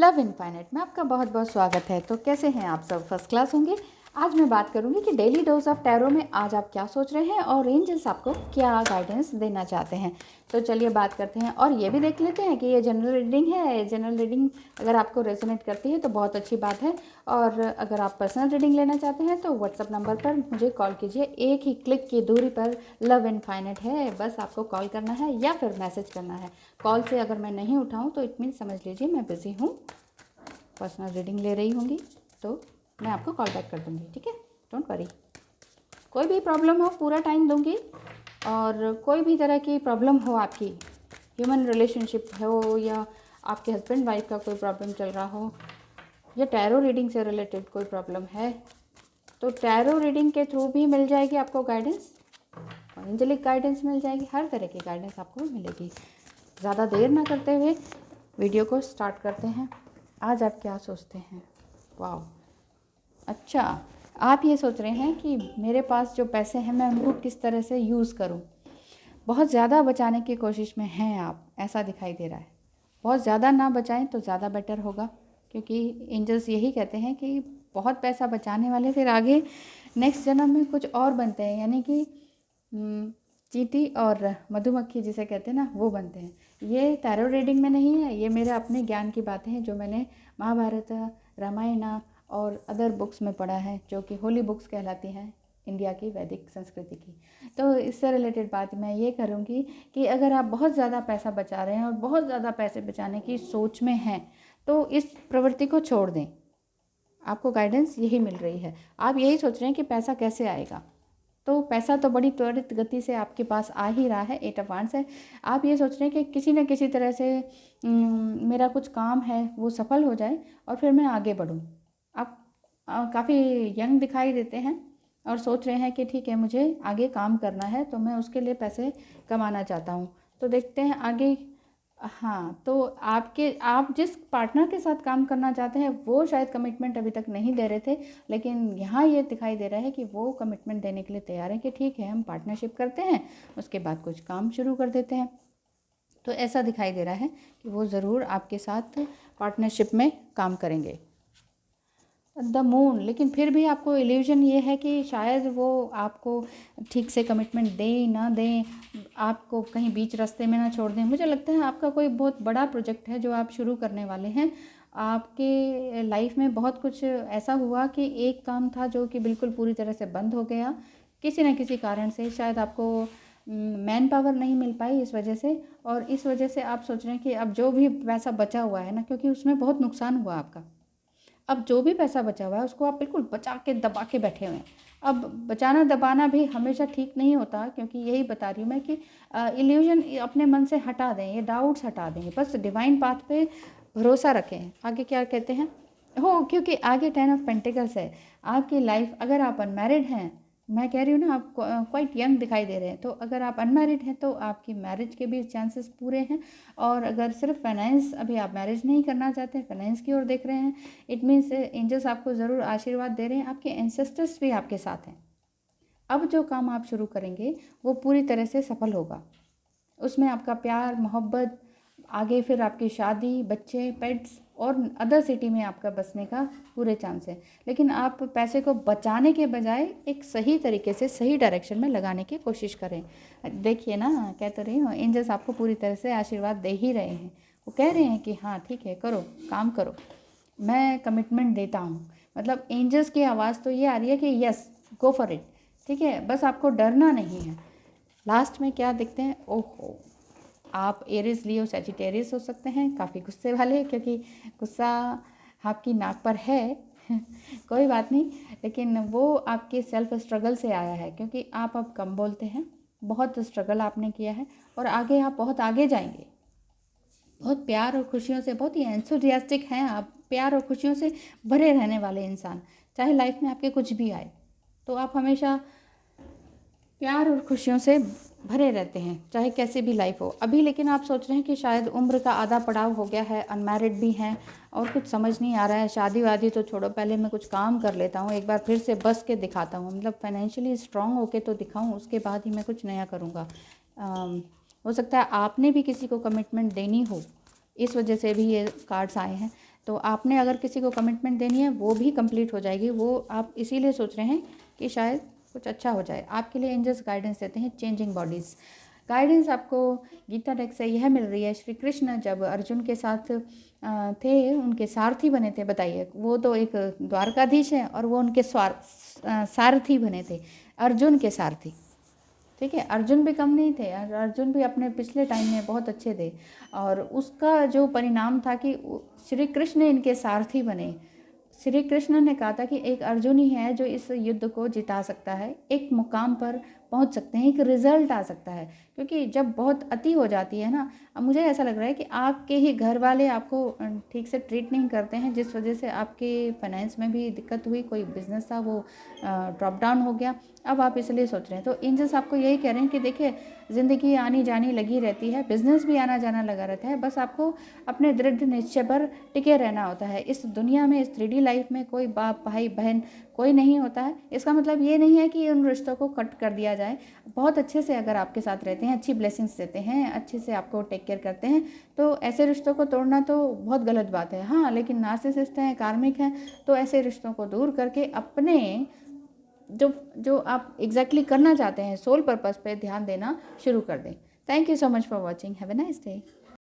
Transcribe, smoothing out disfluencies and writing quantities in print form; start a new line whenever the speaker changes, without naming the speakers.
Love infinite में आपका बहुत बहुत स्वागत है। तो कैसे हैं आप सब? फर्स्ट क्लास होंगे। आज मैं बात करूंगी कि डेली डोज ऑफ टैरो में आज आप क्या सोच रहे हैं और एंजल्स आपको क्या गाइडेंस देना चाहते हैं। तो चलिए बात करते हैं और ये भी देख लेते हैं कि ये जनरल रीडिंग है। जनरल रीडिंग अगर आपको रेजोनेट करती है तो बहुत अच्छी बात है, और अगर आप पर्सनल रीडिंग लेना चाहते हैं तो व्हाट्सअप नंबर पर मुझे कॉल कीजिए। एक ही क्लिक की दूरी पर लव इनफाइनाइट है, बस आपको कॉल करना है या फिर मैसेज करना है। कॉल से अगर मैं नहीं उठाऊँ तो इट मीन समझ लीजिए मैं बिज़ी हूँ, पर्सनल रीडिंग ले रही होंगी, तो मैं आपको कॉल बैक कर दूँगी। ठीक है, डोंट वरी। कोई भी प्रॉब्लम हो पूरा टाइम दूँगी, और कोई भी तरह की प्रॉब्लम हो आपकी, ह्यूमन रिलेशनशिप हो या आपके हस्बैंड वाइफ का कोई प्रॉब्लम चल रहा हो या टैरो रीडिंग से रिलेटेड कोई प्रॉब्लम है, तो टैरो रीडिंग के थ्रू भी मिल जाएगी आपको गाइडेंस, और एंजेलिक गाइडेंस मिल जाएगी। हर तरह की गाइडेंस आपको मिलेगी। ज़्यादा देर ना करते हुए वीडियो को स्टार्ट करते हैं। आज आप क्या सोचते हैं? वाह, अच्छा, आप ये सोच रहे हैं कि मेरे पास जो पैसे हैं मैं उनको किस तरह से यूज़ करूं। बहुत ज़्यादा बचाने की कोशिश में हैं आप, ऐसा दिखाई दे रहा है। बहुत ज़्यादा ना बचाएं तो ज़्यादा बेटर होगा, क्योंकि एंजल्स यही कहते हैं कि बहुत पैसा बचाने वाले फिर आगे नेक्स्ट जन्म में कुछ और बनते हैं, यानी कि चींटी और मधुमक्खी जिसे कहते हैं ना, वो बनते हैं। ये टैरो रीडिंग में नहीं है, ये मेरे अपने ज्ञान की बातें हैं जो मैंने महाभारत, रामायण और अदर बुक्स में पढ़ा है, जो कि होली बुक्स कहलाती हैं इंडिया की वैदिक संस्कृति की। तो इससे रिलेटेड बात मैं ये करूँगी कि अगर आप बहुत ज़्यादा पैसा बचा रहे हैं और बहुत ज़्यादा पैसे बचाने की सोच में हैं तो इस प्रवृत्ति को छोड़ दें। आपको गाइडेंस यही मिल रही है। आप यही सोच रहे हैं कि पैसा कैसे आएगा, तो पैसा तो बड़ी त्वरित गति से आपके पास आ ही रहा है। 8 ऑफ वांड्स है। आप ये सोच रहे हैं कि किसी न किसी तरह से मेरा कुछ काम है वो सफल हो जाए और फिर मैं आगे बढ़ूँ। आप काफ़ी यंग दिखाई देते हैं और सोच रहे हैं कि ठीक है, मुझे आगे काम करना है तो मैं उसके लिए पैसे कमाना चाहता हूँ। तो देखते हैं आगे। हाँ, तो आप जिस पार्टनर के साथ काम करना चाहते हैं वो शायद कमिटमेंट अभी तक नहीं दे रहे थे, लेकिन यहाँ ये दिखाई दे रहा है कि वो कमिटमेंट देने के लिए तैयार है कि ठीक है, हम पार्टनरशिप करते हैं, उसके बाद कुछ काम शुरू कर देते हैं। तो ऐसा दिखाई दे रहा है कि वो ज़रूर आपके साथ पार्टनरशिप में काम करेंगे। द मून, लेकिन फिर भी आपको इल्यूजन ये है कि शायद वो आपको ठीक से कमिटमेंट दें ना दें, आपको कहीं बीच रास्ते में ना छोड़ दें। मुझे लगता है आपका कोई बहुत बड़ा प्रोजेक्ट है जो आप शुरू करने वाले हैं। आपके लाइफ में बहुत कुछ ऐसा हुआ कि एक काम था जो कि बिल्कुल पूरी तरह से बंद हो गया किसी न किसी कारण से। शायद आपको मैन पावर नहीं मिल पाई इस वजह से, और इस वजह से आप सोच रहे हैं कि अब जो भी पैसा बचा हुआ है ना, क्योंकि उसमें बहुत नुकसान हुआ आपका, अब जो भी पैसा बचा हुआ है उसको आप बिल्कुल बचा के दबा के बैठे हुए हैं। अब बचाना दबाना भी हमेशा ठीक नहीं होता, क्योंकि यही बता रही हूँ मैं कि इल्यूजन अपने मन से हटा दें, ये डाउट्स हटा दें, बस डिवाइन पाथ पे भरोसा रखें। आगे क्या कहते हैं हो, क्योंकि आगे 10 ऑफ पेंटिकल्स है। आपकी लाइफ, अगर आप अनमैरिड हैं, मैं कह रही हूँ ना, आप क्वाइट यंग दिखाई दे रहे हैं, तो अगर आप अनमैरिड हैं तो आपकी मैरिज के भी चांसेस पूरे हैं। और अगर सिर्फ फाइनेंस, अभी आप मैरिज नहीं करना चाहते हैं, फाइनेंस की ओर देख रहे हैं, इट मीन्स एंजल्स आपको ज़रूर आशीर्वाद दे रहे हैं, आपके एंसेस्टर्स भी आपके साथ हैं। अब जो काम आप शुरू करेंगे वो पूरी तरह से सफल होगा। उसमें आपका प्यार, मोहब्बत, आगे फिर आपकी शादी, बच्चे, पेट्स और अदर सिटी में आपका बसने का पूरे चांस है। लेकिन आप पैसे को बचाने के बजाय एक सही तरीके से सही डायरेक्शन में लगाने की कोशिश करें। देखिए ना, कह तो रही हूँ, एंजल्स आपको पूरी तरह से आशीर्वाद दे ही रहे हैं। वो कह रहे हैं कि हाँ ठीक है, करो, काम करो, मैं कमिटमेंट देता हूँ। मतलब एंजल्स की आवाज़ तो ये आ रही है कि यस, गो फॉर इट। ठीक है, बस आपको डरना नहीं है। लास्ट में क्या दिखते हैं? ओहो, आप एरिस, लियो, सैजिटेरियस हो सकते हैं, काफ़ी गुस्से वाले, क्योंकि गुस्सा आपकी नाक पर है कोई बात नहीं, लेकिन वो आपके सेल्फ स्ट्रगल से आया है, क्योंकि आप अब कम बोलते हैं, बहुत स्ट्रगल आपने किया है और आगे आप बहुत आगे जाएंगे। बहुत प्यार और खुशियों से, बहुत ही एंथुसियास्टिक हैं आप, प्यार और खुशियों से भरे रहने वाले इंसान। चाहे लाइफ में आपके कुछ भी आए तो आप हमेशा प्यार और खुशियों से भरे रहते हैं, चाहे कैसे भी लाइफ हो अभी। लेकिन आप सोच रहे हैं कि शायद उम्र का आधा पड़ाव हो गया है, अनमैरिड भी हैं और कुछ समझ नहीं आ रहा है। शादी वादी तो छोड़ो, पहले मैं कुछ काम कर लेता हूँ, एक बार फिर से बस के दिखाता हूँ, मतलब फाइनेंशियली स्ट्रांग होके तो दिखाऊँ, उसके बाद ही मैं कुछ नया करूँगा। हो सकता है आपने भी किसी को कमिटमेंट देनी हो, इस वजह से भी ये कार्ड्स आए हैं। तो आपने अगर किसी को कमिटमेंट देनी है वो भी कंप्लीट हो जाएगी। वो आप इसीलिए सोच रहे हैं कि शायद कुछ अच्छा हो जाए। आपके लिए एंजल्स गाइडेंस देते हैं चेंजिंग बॉडीज़। गाइडेंस आपको गीता डेक से यह मिल रही है, श्री कृष्ण जब अर्जुन के साथ थे, उनके सारथी बने थे। बताइए, वो तो एक द्वारकाधीश है और वो उनके सारथी बने थे, अर्जुन के सारथी। ठीक है, अर्जुन भी कम नहीं थे, अर्जुन भी अपने पिछले टाइम में बहुत अच्छे थे और उसका जो परिणाम था कि श्री कृष्ण इनके सारथी बने। श्री कृष्ण ने कहा था कि एक अर्जुन ही है जो इस युद्ध को जिता सकता है, एक मुकाम पर पहुंच सकते हैं, एक रिजल्ट आ सकता है। क्योंकि जब बहुत अति हो जाती है ना, अब मुझे ऐसा लग रहा है कि आपके ही घर वाले आपको ठीक से ट्रीट नहीं करते हैं, जिस वजह से आपके फाइनेंस में भी दिक्कत हुई, कोई बिजनेस था वो ड्रॉप डाउन हो गया, अब आप इसलिए सोच रहे हैं। तो एंजल्स आपको यही कह रहे हैं कि देखिए, ज़िंदगी आनी जानी लगी रहती है, बिजनेस भी आना जाना लगा रहता है, बस आपको अपने दृढ़ निश्चय पर टिके रहना होता है। इस दुनिया में, इस 3D लाइफ में कोई बाप भाई बहन कोई नहीं होता है। इसका मतलब ये नहीं है कि उन रिश्तों को कट कर दिया जाए। बहुत अच्छे से अगर आपके साथ रहते हैं, अच्छी ब्लेसिंग्स देते हैं, अच्छे से आपको टेक केयर करते हैं, तो ऐसे रिश्तों को तोड़ना तो बहुत गलत बात है। हाँ, लेकिन नार्सिसिस्ट हैं, कार्मिक हैं, तो ऐसे रिश्तों को दूर करके अपने जो जो आप एग्जैक्टली करना चाहते हैं, सोल पर्पस पे ध्यान देना शुरू कर दें। Thank you so much for watching. Have a nice day.